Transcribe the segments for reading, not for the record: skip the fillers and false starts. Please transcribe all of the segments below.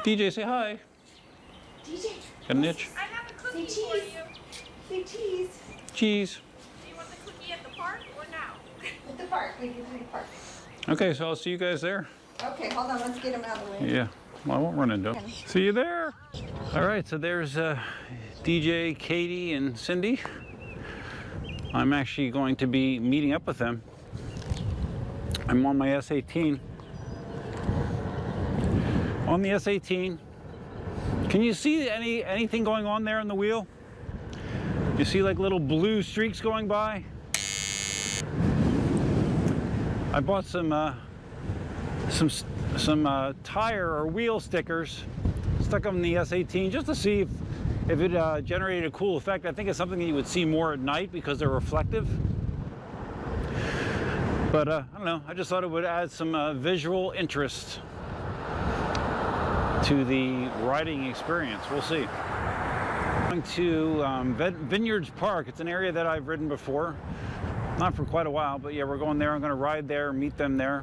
DJ, say hi. DJ. Got an itch? I have a cookie for you. Say cheese. Cheese. Do you want the cookie at the park or now? At the park. We can do the park. Okay, so I'll see you guys there. Okay, hold on. Let's get him out of the way. Yeah, well, I won't run into him. See you there. All right, so there's DJ, Katie, and Cindy. I'm actually going to be meeting up with them. I'm on my S18. On the S18, can you see anything going on there on the wheel? You see like little blue streaks going by? I bought some tire or wheel stickers, stuck them in the S18 just to see if it generated a cool effect. I think it's something that you would see more at night because they're reflective. But I don't know, I just thought it would add some visual interest to the riding experience. We'll see. Going to Vineyards Park. It's an area that I've ridden before. Not for quite a while, but yeah, we're going there. I'm going to ride there, meet them there.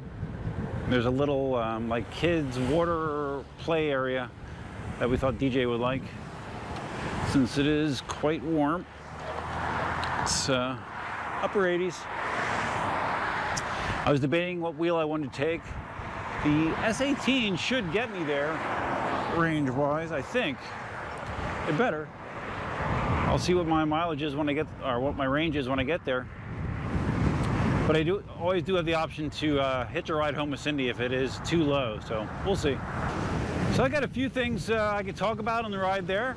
There's a little like kids water play area that we thought DJ would like, since it is quite warm. It's upper 80s. I was debating what wheel I wanted to take. The S18 should get me there range-wise, I think. It better. I'll see what my mileage is when I get, or what my range is when I get there. But I always do have the option to hitch a ride home with Cindy if it is too low, so we'll see. So I got a few things I could talk about on the ride there.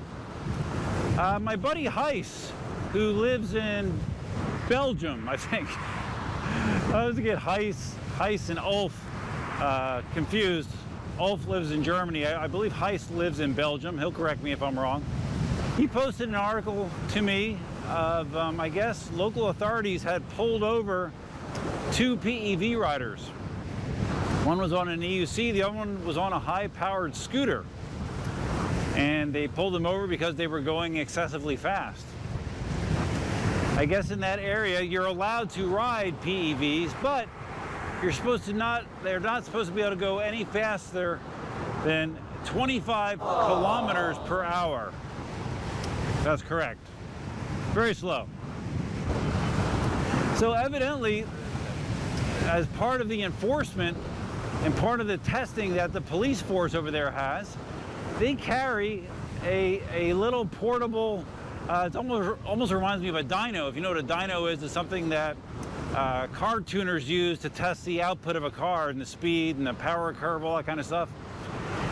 My buddy Heis, who lives in Belgium, I think. I was to get Heis and Ulf confused. Ulf lives in Germany. I believe Heis lives in Belgium. He'll correct me if I'm wrong. He posted an article to me of, I guess, local authorities had pulled over 2 PEV riders. One was on an EUC, the other one was on a high-powered scooter. And they pulled them over because they were going excessively fast. I guess in that area, you're allowed to ride PEVs, but you're supposed to they're not supposed to be able to go any faster than 25 kilometers per hour. That's correct. Very slow. So evidently, as part of the enforcement and part of the testing that the police force over there has, they carry a little portable, it almost reminds me of a dyno. If you know what a dyno is, it's something that car tuners use to test the output of a car and the speed and the power curve, all that kind of stuff.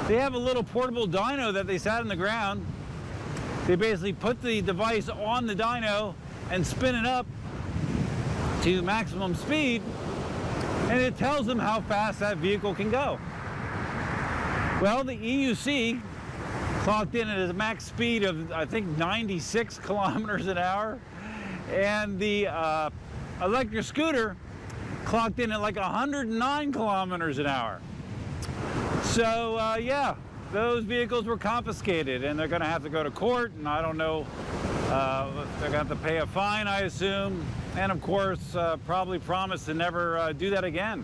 They have a little portable dyno that they sat on the ground. They basically put the device on the dyno and spin it up to maximum speed, and it tells them how fast that vehicle can go. Well, the EUC clocked in at a max speed of, I think, 96 kilometers an hour, and the electric scooter clocked in at like 109 kilometers an hour. So yeah, those vehicles were confiscated, and they're going to have to go to court, and I don't know, they're going to have to pay a fine, I assume, and of course probably promise to never do that again.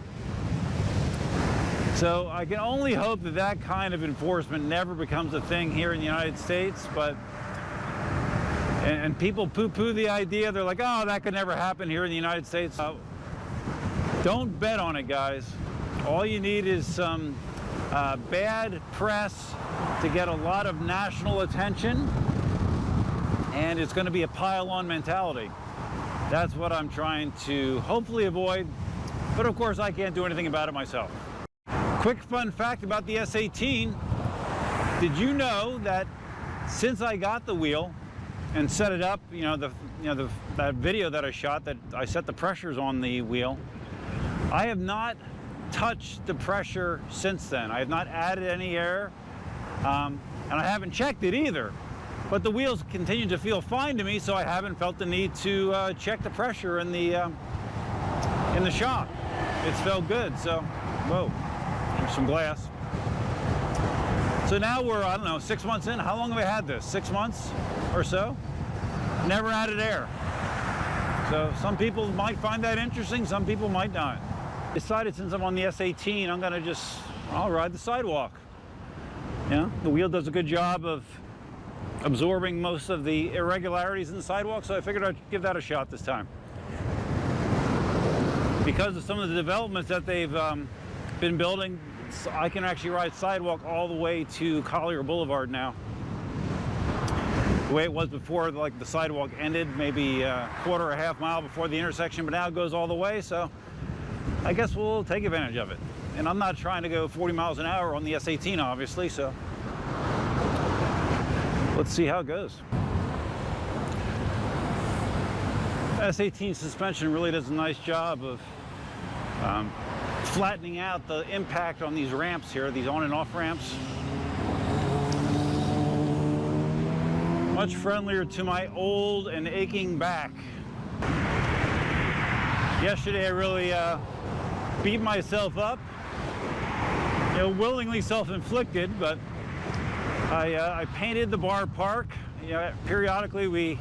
So I can only hope that that kind of enforcement never becomes a thing here in the United States, but and people poo-poo the idea. They're like, oh, that could never happen here in the United States. Don't bet on it, guys. All you need is some bad press to get a lot of national attention, and it's going to be a pile-on mentality. That's what I'm trying to hopefully avoid, but of course I can't do anything about it myself. Quick fun fact about the S18. Did you know that since I got the wheel and set it up, that video that I shot, that I set the pressures on the wheel, I have not touched the pressure since then. I have not added any air, and I haven't checked it either. But the wheels continue to feel fine to me, so I haven't felt the need to check the pressure in the shock. It's felt good. So, whoa, there's some glass. So now we're, I don't know, 6 months in. How long have I had this? 6 months or so? Never added air. So some people might find that interesting, some people might not. Decided since I'm on the S18, I'll ride the Sidewalk. You know, the wheel does a good job of absorbing most of the irregularities in the sidewalk, so I figured I'd give that a shot this time. Because of some of the developments that they've been building, I can actually ride Sidewalk all the way to Collier Boulevard now. The way it was before, like the sidewalk ended maybe a quarter or a half mile before the intersection, but now it goes all the way, so I guess we'll take advantage of it. And I'm not trying to go 40 miles an hour on the S18, obviously, so let's see how it goes. S18 suspension really does a nice job of flattening out the impact on these ramps here, these on and off ramps. Much friendlier to my old and aching back. Yesterday I really beat myself up, you know, willingly self-inflicted, but I painted the bar park. You know, periodically we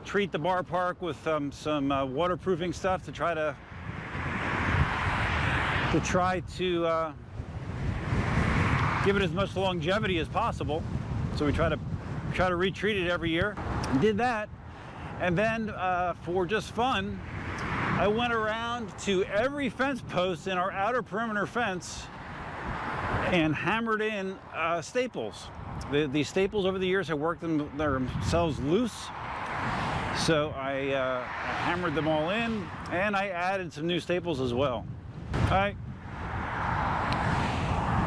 treat the bar park with some waterproofing stuff to try to give it as much longevity as possible. So we try to retreat it every year. Did that, and then for just fun, I went around to every fence post in our outer perimeter fence and hammered in staples. These staples over the years have worked themselves loose, so I hammered them all in, and I added some new staples as well. All right.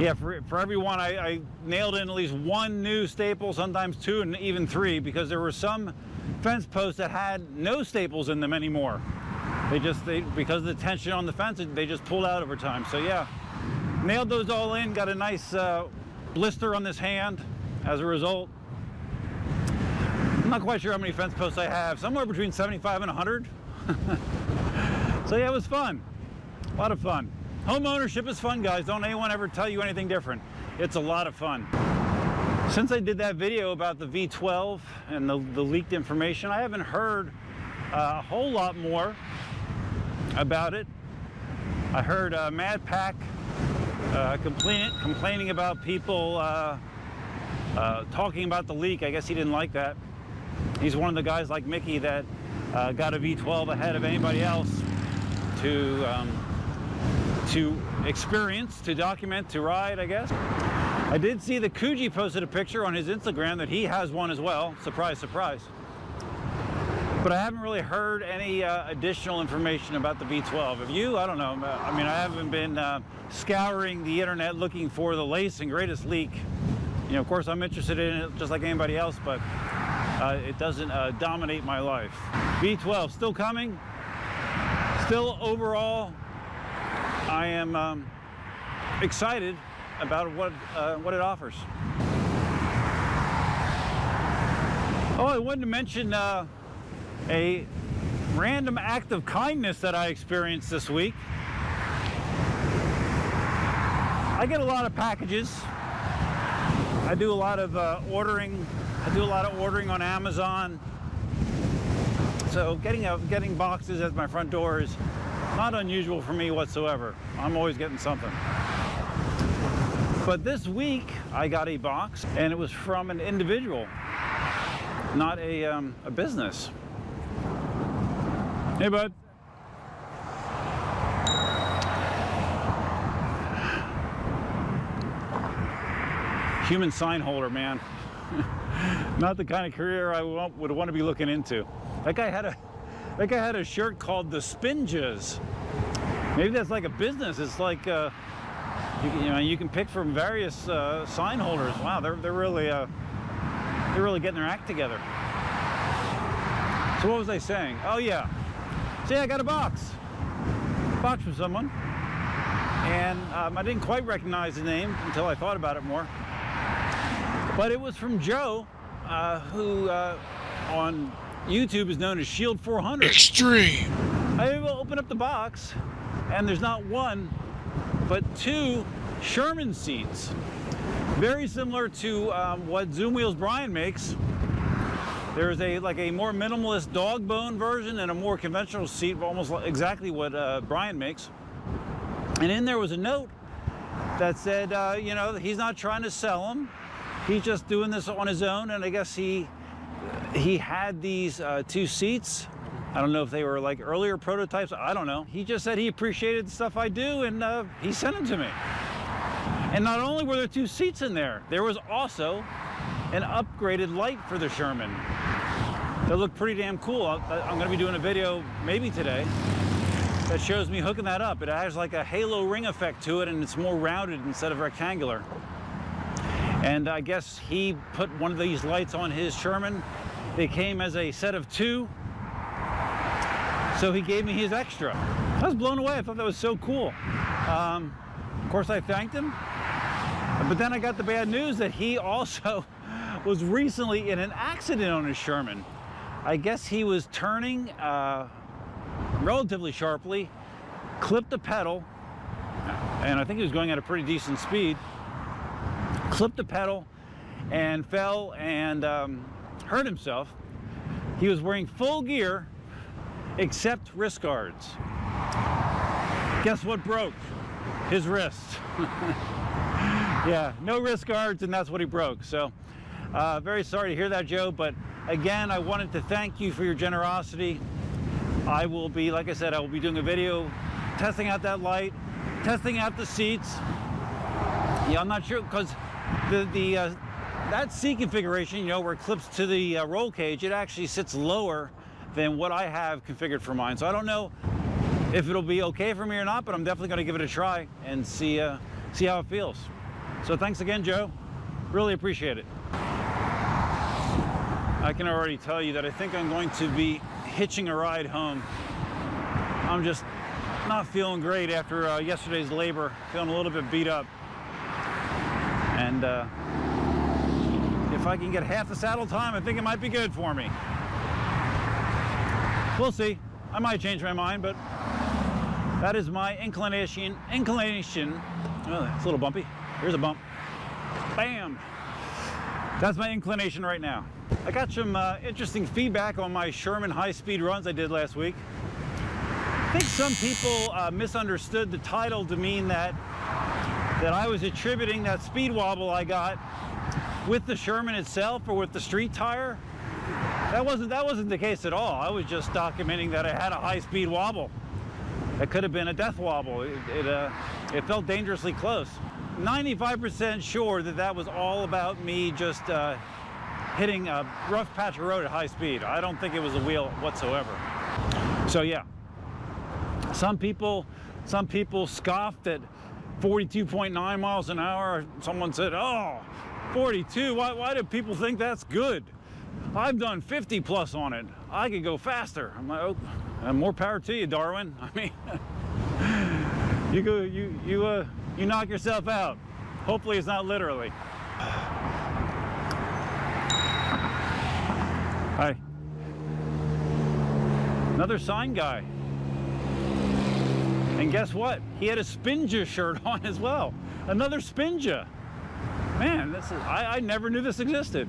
Yeah, for every one, I nailed in at least one new staple, sometimes two and even three, because there were some fence posts that had no staples in them anymore. Because of the tension on the fence, they just pulled out over time. So yeah, nailed those all in, got a nice blister on this hand as a result. I'm not quite sure how many fence posts I have, somewhere between 75 and 100. So yeah, it was fun, a lot of fun. Home ownership is fun, guys. Don't anyone ever tell you anything different. It's a lot of fun. Since I did that video about the V12 and the leaked information, I haven't heard a whole lot more about it. I heard Mad Pack complaining about people talking about the leak. I guess he didn't like that. He's one of the guys like Mickey that got a V12 ahead of anybody else to experience, to document, to ride, I guess. I did see that Coogee posted a picture on his Instagram that he has one as well. Surprise, surprise. But I haven't really heard any additional information about the V12. Have you? I don't know. I mean, I haven't been scouring the internet looking for the latest and greatest leak. You know, of course, I'm interested in it just like anybody else, but it doesn't dominate my life. V12 still coming. Still overall, I am excited about what it offers. Oh, I wanted to mention a random act of kindness that I experienced this week. I get a lot of packages. I do a lot of ordering. I do a lot of ordering on Amazon. So getting boxes at my front door is not unusual for me whatsoever. I'm always getting something. But this week I got a box, and it was from an individual, not a business. Hey, bud. Human sign holder, man. Not the kind of career I would want to be looking into. That guy had a shirt called the Spinjas. Maybe that's like a business. It's like you can pick from various sign holders. Wow, they're really getting their act together. So what was I saying? Oh yeah. See, I got a box from someone, and I didn't quite recognize the name until I thought about it more. But it was from Joe, who on YouTube is known as Shield 400. Extreme. I open up the box, and there's not one, but two Sherman seats. Very similar to what Zoom Wheels Brian makes. There's a more minimalist dog bone version and a more conventional seat, almost exactly what Brian makes. And in there was a note that said, you know, he's not trying to sell them. He's just doing this on his own. And I guess he had these 2 seats. I don't know if they were like earlier prototypes. I don't know. He just said he appreciated the stuff I do, and he sent them to me. And not only were there 2 seats in there was also an upgraded light for the Sherman. That looked pretty damn cool. I'm going to be doing a video maybe today that shows me hooking that up. It has like a halo ring effect to it, and it's more rounded instead of rectangular. And I guess he put one of these lights on his Sherman. They came as a set of 2. So he gave me his extra. I was blown away. I thought that was so cool. Of course, I thanked him. But then I got the bad news that he also was recently in an accident on his Sherman. I guess he was turning relatively sharply, clipped the pedal, and I think he was going at a pretty decent speed, clipped the pedal and fell and hurt himself. He was wearing full gear except wrist guards. Guess what broke? His wrist. Yeah, no wrist guards, and that's what he broke. So very sorry to hear that, Joe, but again, I wanted to thank you for your generosity. I will be, like I said, I will be doing a video testing out that light, testing out the seats. Yeah, I'm not sure, because that seat configuration, you know, where it clips to the roll cage, it actually sits lower than what I have configured for mine. So I don't know if it'll be okay for me or not, but I'm definitely going to give it a try and see how it feels. So thanks again, Joe. Really appreciate it. I can already tell you that I think I'm going to be hitching a ride home. I'm just not feeling great after yesterday's labor, feeling a little bit beat up. And if I can get half the saddle time, I think it might be good for me. We'll see. I might change my mind, but that is my inclination. Oh, it's a little bumpy. Here's a bump. Bam! That's my inclination right now. I got some interesting feedback on my Sherman high-speed runs I did last week. I think some people misunderstood the title to mean that I was attributing that speed wobble I got with the Sherman itself or with the street tire. That wasn't the case at all. I was just documenting that I had a high-speed wobble. It could have been a death wobble. It felt dangerously close. 95% sure that was all about me just hitting a rough patch of road at high speed. I don't think it was a wheel whatsoever. So yeah, some people scoffed at 42.9 miles an hour. Someone said, "Oh, 42. Why do people think that's good? I've done 50 plus on it. I could go faster." I'm like, "Oh, more power to you, Darwin." I mean, you knock yourself out. Hopefully it's not literally. Hi. Another sign guy. And guess what? He had a Spinja shirt on as well. Another Spinja. Man, I never knew this existed.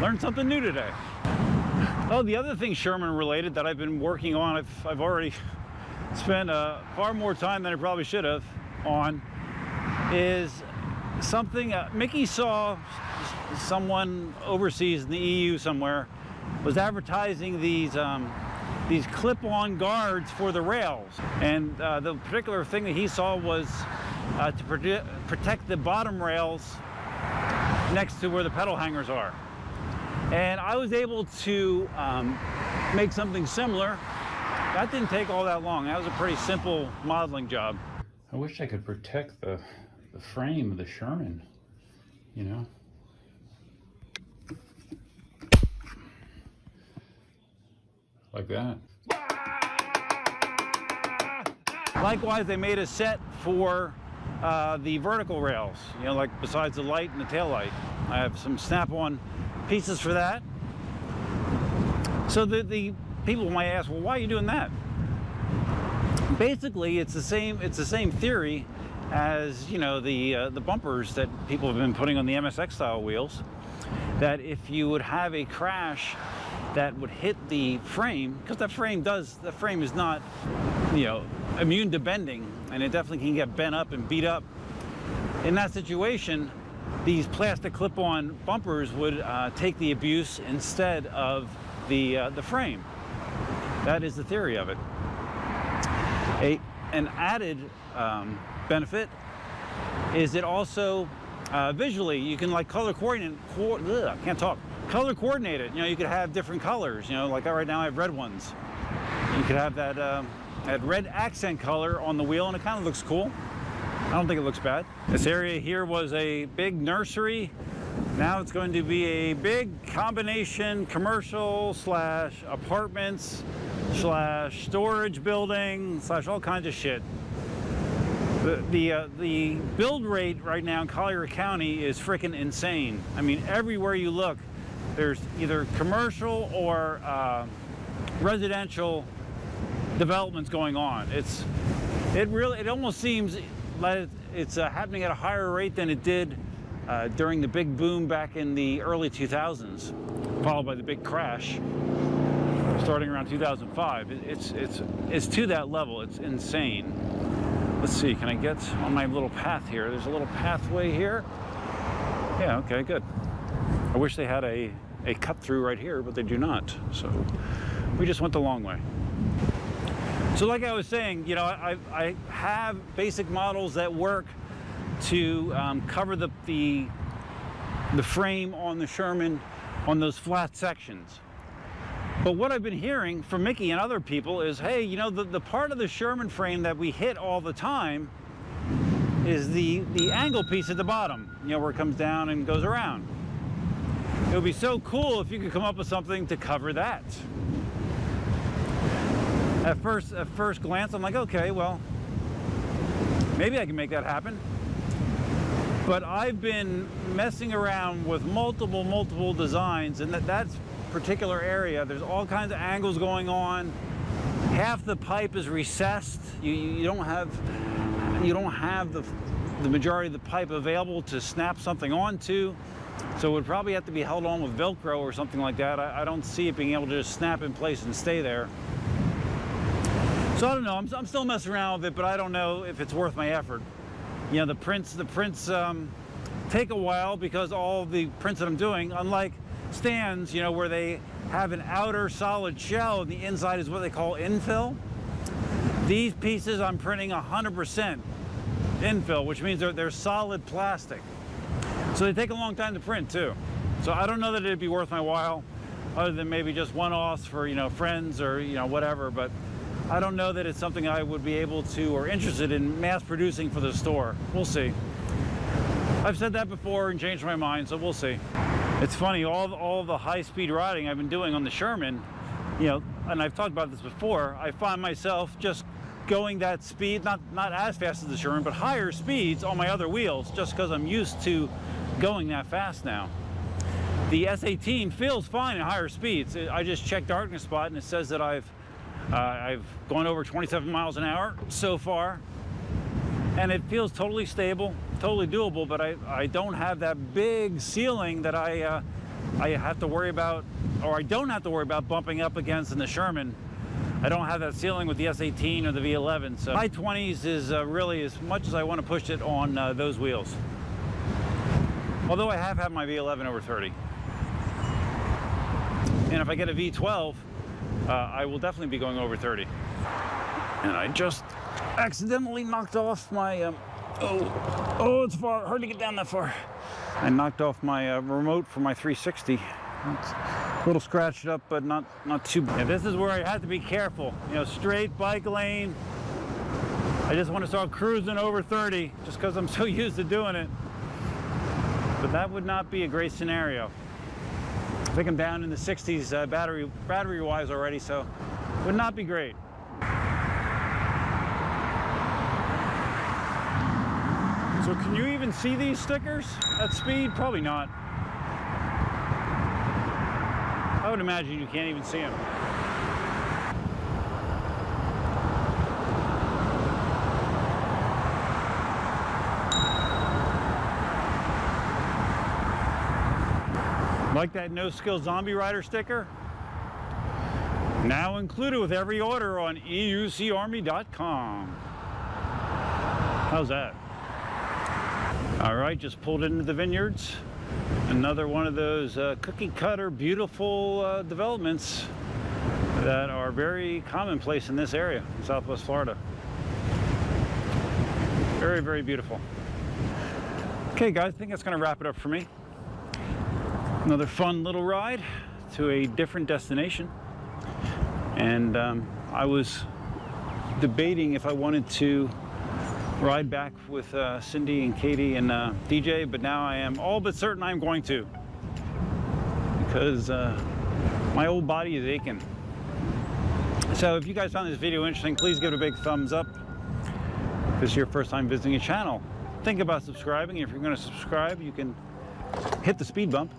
Learned something new today. Oh, the other thing Sherman related that I've been working on, I've already spent far more time than I probably should have on, is something Mickey saw. Someone overseas in the EU somewhere was advertising these clip-on guards for the rails, and the particular thing that he saw was to protect the bottom rails next to where the pedal hangers are. And I was able to make something similar. That didn't take all that long. That was a pretty simple modeling job. I wish I could protect the frame of the Sherman, you know. Like that. Likewise, they made a set for the vertical rails, you know, like besides the light and the tail light. I have some snap-on pieces for that. So the people might ask, well, why are you doing that? Basically, it's the same theory as, you know, the bumpers that people have been putting on the MSX style wheels, that if you would have a crash, that would hit the frame, because the frame is not, you know, immune to bending, and it definitely can get bent up and beat up. In that situation, these plastic clip-on bumpers would take the abuse instead of the frame. That is the theory of it. An added benefit is it also visually, you can like color coordinate. I can't talk. Color coordinate it. You know, you could have different colors. You know, like right now I have red ones. You could have that red accent color on the wheel, and it kind of looks cool. I don't think it looks bad. This area here was a big nursery. Now it's going to be a big combination commercial / apartments / storage building / all kinds of shit. The build rate right now in Collier County is freaking insane. I mean, everywhere you look, there's either commercial or residential developments going on. It almost seems like it's happening at a higher rate than it did during the big boom back in the early 2000s, followed by the big crash starting around 2005. It's to that level. It's insane. Let's see, can I get on my little path here? There's a little pathway here. Yeah, okay, good. I wish they had a cut through right here, but they do not. So we just went the long way. So like I was saying, you know, I have basic models that work to cover the frame on the Sherman on those flat sections. But what I've been hearing from Mickey and other people is, hey, you know, the part of the Sherman frame that we hit all the time is the angle piece at the bottom, you know, where it comes down and goes around. It would be so cool if you could come up with something to cover that. At first glance, I'm like, okay, well, maybe I can make that happen. But I've been messing around with multiple designs, and that's particular area. There's all kinds of angles going on. Half the pipe is recessed. You don't have the majority of the pipe available to snap something onto. So it would probably have to be held on with Velcro or something like that. I don't see it being able to just snap in place and stay there. So I don't know, I'm still messing around with it, but I don't know if it's worth my effort. You know, the prints take a while, because all the prints that I'm doing, unlike stands, you know, where they have an outer solid shell and the inside is what they call infill, these pieces I'm printing 100% infill, which means they're solid plastic. So they take a long time to print too. So I don't know that it'd be worth my while, other than maybe just one-offs for, you know, friends or, you know, whatever, but I don't know that it's something I would be able to or interested in mass producing for the store. We'll see. I've said that before and changed my mind, so we'll see. It's funny, all the high-speed riding I've been doing on the Sherman, you know, and I've talked about this before, I find myself just going that speed, not as fast as the Sherman, but higher speeds on my other wheels, just because I'm used to going that fast now. The S18 feels fine at higher speeds. I just checked Darkness Spot and it says that I've gone over 27 miles an hour so far, and it feels totally stable, totally doable, but I don't have that big ceiling that I have to worry about, or I don't have to worry about bumping up against in the Sherman. I don't have that ceiling with the S18 or the V11, so my 20s is really as much as I want to push it on those wheels. Although I have had my V11 over 30. And if I get a V12, I will definitely be going over 30. And I just accidentally knocked off my, oh, it's hard to get down that far. I knocked off my remote for my 360. It's a little scratched up, but not too bad. And this is where I have to be careful. You know, straight bike lane. I just want to start cruising over 30, just because I'm so used to doing it. But that would not be a great scenario. I think I'm down in the 60s battery-wise already, so it would not be great. So can you even see these stickers at speed? Probably not. I would imagine you can't even see them. Like that no skill zombie rider sticker? Now included with every order on eucarmy.com. How's that? All right, just pulled into the Vineyards. Another one of those cookie cutter, beautiful developments that are very commonplace in this area, in Southwest Florida. Very, very beautiful. Okay guys, I think that's gonna wrap it up for me. Another fun little ride to a different destination. And I was debating if I wanted to ride back with Cindy and Katie and DJ, but now I am all but certain I'm going to, because my old body is aching. So if you guys found this video interesting, please give it a big thumbs up. If this is your first time visiting a channel, think about subscribing. If you're going to subscribe, you can hit the speed bump.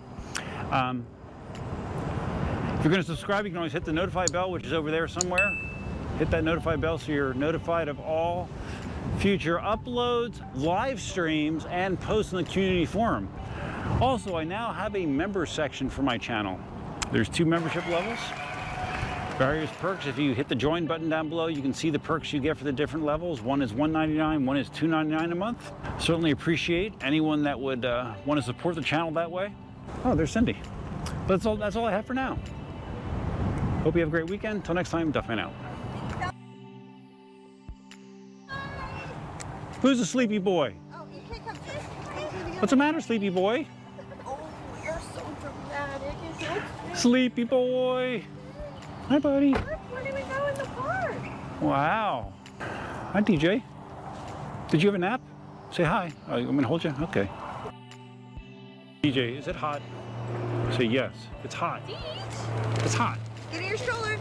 If you're going to subscribe, you can always hit the notify bell, which is over there somewhere. Hit that notify bell so you're notified of all future uploads, live streams, and posts in the community forum. Also, I now have a member section for my channel. There's 2 membership levels, various perks. If you hit the join button down below, you can see the perks you get for the different levels. One is $1.99, one is $2.99 a month. Certainly appreciate anyone that would want to support the channel that way. Oh, there's Cindy. But that's all I have for now. Hope you have a great weekend. Until next time, Duffman out. Who's the sleepy boy? Oh, you can't come through. What's the matter, sleepy boy? Oh, you're so dramatic. Isn't it? Sleepy boy. Hi, buddy. Look, we're gonna go in the park. Wow. Hi, DJ. Did you have a nap? Say hi. Oh, I'm gonna hold you? Okay. DJ, is it hot? Say yes. It's hot. It's hot. Get in your stroller.